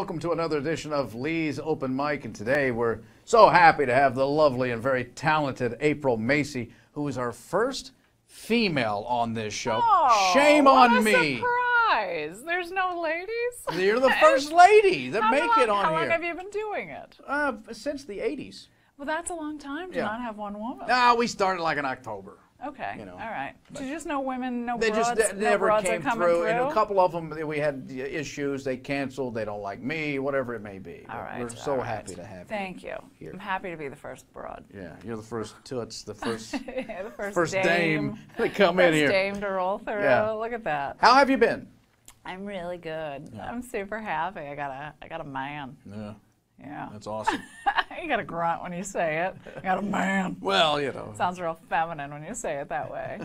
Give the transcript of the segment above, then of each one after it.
welcome to another edition of Lee's Open Mic, and today we're so happy to have the lovely and very talented April Macie, who is our first female on this show. Oh, shame on me. What a surprise. There's no ladies? You're the first lady that make it on How here. long have you been doing it? Since the 80s. Well, that's a long time to not have one woman. We started like in October. Okay, you know, all right. Did you just know women, no they broads, just never broads came are coming through, and a couple of them, we had issues, they canceled, they don't like me, whatever it may be. All right. We're so happy to have Thank you. here. I'm happy to be the first broad. Yeah, you're the first toots, the first, Yeah, the first dame to come in first here. dame to roll through. Yeah. Look at that. How have you been? I'm really good. Yeah. I'm super happy. I got a man. Yeah, Yeah. that's awesome. You got to grunt when you say it. I got a man. Well, you know. Sounds real feminine when you say it that way.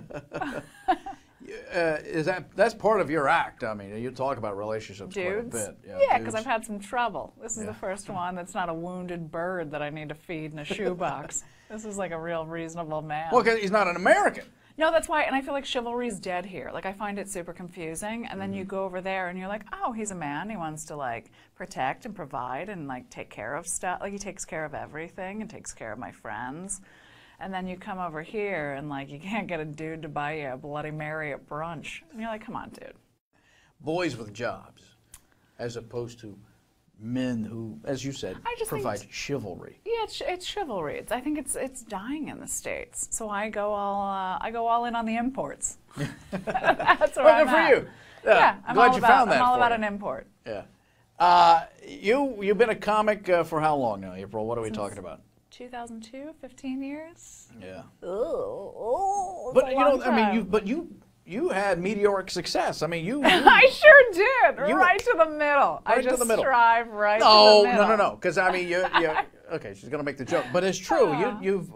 That's part of your act? I mean, you talk about relationships Dudes? quite a bit. Yeah, dudes. because I've had some trouble. This is the first one that's not a wounded bird that I need to feed in a shoebox. This is like a real reasonable man. Well, because he's not an American. No, that's why, and I feel like chivalry's dead here. Like, I find it super confusing, and then you go over there and you're like, oh, he's a man. He wants to, like, protect and provide and, like, take care of stuff. Like, he takes care of everything and takes care of my friends. And then you come over here and, like, you can't get a dude to buy you a Bloody Mary at brunch. And you're like, come on, dude. Boys with jobs, as opposed to men who, as you said, provide chivalry. Yeah, it's chivalry. I think it's dying in the States. So I go all in on the imports. That's where I'm good for at. you. Yeah, I'm glad all you about, found that. I'm all for about you. an import. Yeah. You've been a comic for how long now, April? What are we talking about? 2002, 15 years. Yeah. Oh, But you know, I mean, you had meteoric success. I mean, you I sure did. Right to the middle. Right I just to the middle. strive right to the middle. No. Because I mean, you okay, she's gonna make the joke, but it's true.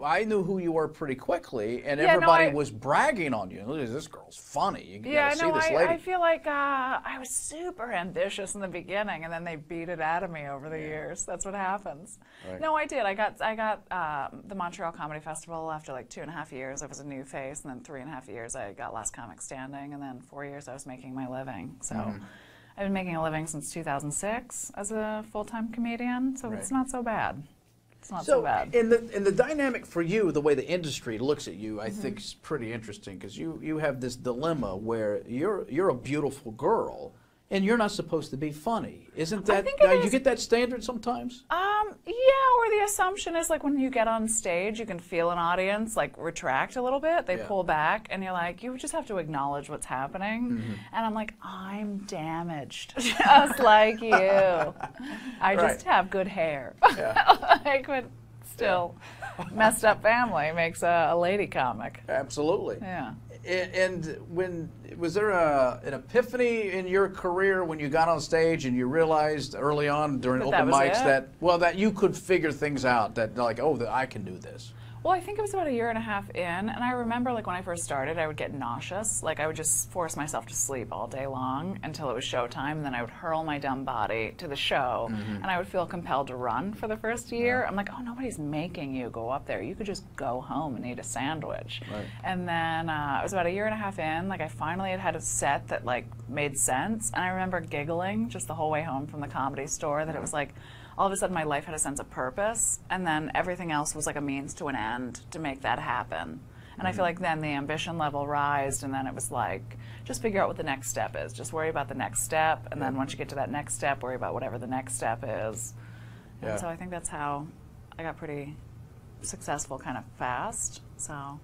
I knew who you were pretty quickly, and everybody was bragging on you. Look, this girl's funny. You gotta see this lady. I feel like I was super ambitious in the beginning, and then they beat it out of me over the years. That's what happens. Right. No, I did. I got the Montreal Comedy Festival after like 2.5 years. I was a new face, and then 3.5 years I got Last Comic Standing, and then 4 years I was making my living. So. I've been making a living since 2006 as a full-time comedian, so it's not so bad. It's not so bad. In the dynamic for you, the way the industry looks at you, I think is pretty interesting, because you have this dilemma where you're a beautiful girl and you're not supposed to be funny. Isn't that you get that standard sometimes? Yeah, or the assumption is like when you get on stage, you can feel an audience like retract a little bit. They pull back, and you're like, you just have to acknowledge what's happening. And I'm like, I'm damaged, just like you. I just have good hair. Like, but still, messed up family makes a lady comic. Absolutely. Yeah. And was there an epiphany in your career when you got on stage and you realized early on during open mics that you could figure things out, that like, oh, I can do this? Well, I think it was about 1.5 years in, and I remember like when I first started, I would get nauseous. Like I would just force myself to sleep all day long until it was showtime, and then I would hurl my dumb body to the show, and I would feel compelled to run for the first year. I'm like, oh, nobody's making you go up there. You could just go home and eat a sandwich. Right. And then it was about 1.5 years in, like I finally had a set that like made sense, and I remember giggling just the whole way home from the Comedy Store that it was like, all of a sudden my life had a sense of purpose, and then everything else was like a means to an end to make that happen. And I feel like then the ambition level rised, and then it was like, just figure out what the next step is. Just worry about the next step, and then once you get to that next step, worry about whatever the next step is. And so I think that's how I got pretty successful kind of fast. So.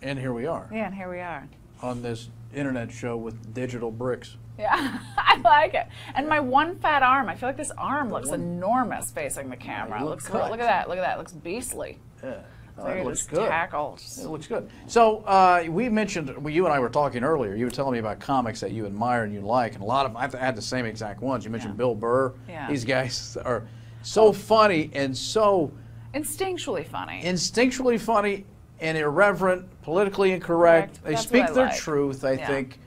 And here we are. Yeah, and here we are. On this internet show with digital bricks. Yeah, I like it. And my one fat arm, I feel like this arm looks enormous facing the camera. Look at that, it looks beastly. Yeah, it looks good. Tackled. It looks good. So we mentioned, you and I were talking earlier, you were telling me about comics that you admire and you like, and a lot of them, I've had the same exact ones. You mentioned Bill Burr. Yeah. These guys are so funny and so... instinctually funny. Instinctually funny and irreverent, politically incorrect. They speak their truth, I think.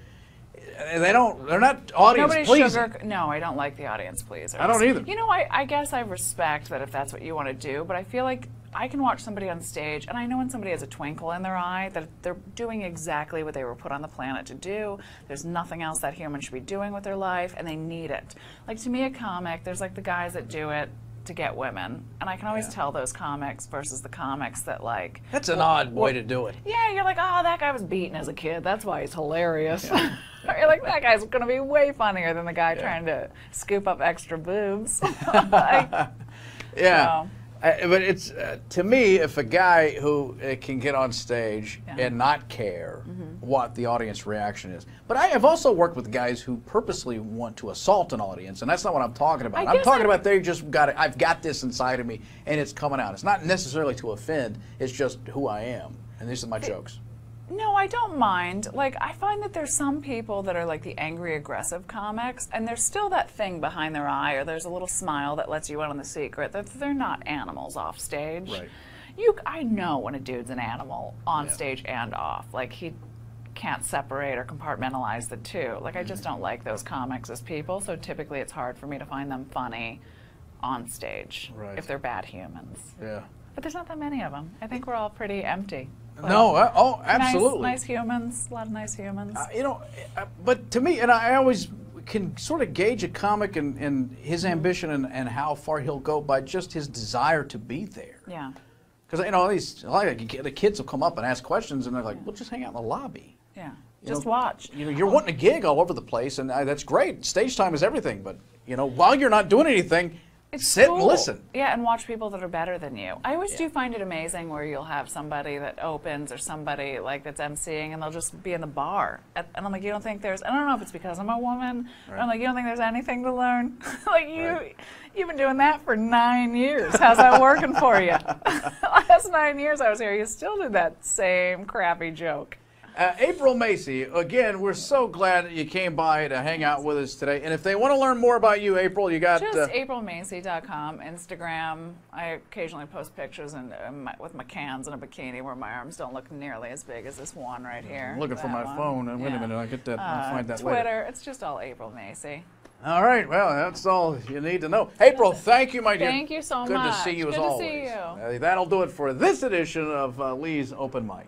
They're not audience pleasing. No, I don't like the audience pleasers. I don't either. You know, I guess I respect that if that's what you want to do, but I feel like I can watch somebody on stage, and I know when somebody has a twinkle in their eye that they're doing exactly what they were put on the planet to do. There's nothing else that human should be doing with their life, and they need it. Like, to me, a comic, there's like the guys that do it to get women, and I can always tell those comics versus the comics that like... That's an odd way to do it. Yeah, you're like, oh, that guy was beaten as a kid, that's why he's hilarious. You're like, that guy's gonna be way funnier than the guy trying to scoop up extra boobs. Like, so. But it's, to me, if a guy who can get on stage and not care what the audience reaction is. But I have also worked with guys who purposely want to assault an audience, and that's not what I'm talking about. I'm talking about they just got it. I've got this inside of me, and it's coming out. It's not necessarily to offend. It's just who I am, and these are my jokes. No, I don't mind. Like, I find that there's some people that are like the angry, aggressive comics, and there's still that thing behind their eye, or there's a little smile that lets you in on the secret that they're not animals off stage. Right. I know when a dude's an animal on stage and off. Like, he can't separate or compartmentalize the two. Like, I just don't like those comics as people, so typically it's hard for me to find them funny on stage if they're bad humans. Yeah. But there's not that many of them. I think we're all pretty empty. No, oh, absolutely. Nice humans, a lot of nice humans. You know, but to me, and I always can sort of gauge a comic and his ambition and how far he'll go by just his desire to be there. Yeah. Because, you know, the kids will come up and ask questions, and they're like, well, just hang out in the lobby. Yeah, just watch. You know, you're wanting a gig all over the place, and that's great. Stage time is everything, but, you know, while you're not doing anything, sit and listen. Yeah, and watch people that are better than you. I always do find it amazing where you'll have somebody that opens or somebody like that's emceeing, and they'll just be in the bar. And I'm like, you don't think there's, I don't know if it's because I'm a woman, but I'm like, you don't think there's anything to learn? Like, you've been doing that for 9 years. How's that working for you? Last 9 years I was here, you still did that same crappy joke. April Macie, again, we're so glad that you came by to hang out with us today. And if they want to learn more about you, April, you got... Just aprilmacie.com, Instagram. I occasionally post pictures with my cans in a bikini where my arms don't look nearly as big as this one right here. I'm looking for my phone. Wait a minute, I'll get that. I'll find that Twitter, later. it's just all April Macie. All right, well, that's all you need to know. April, thank you, my dear. Thank you so much. Good to see you as always. Good to see you. That'll do it for this edition of Lee's Open Mic.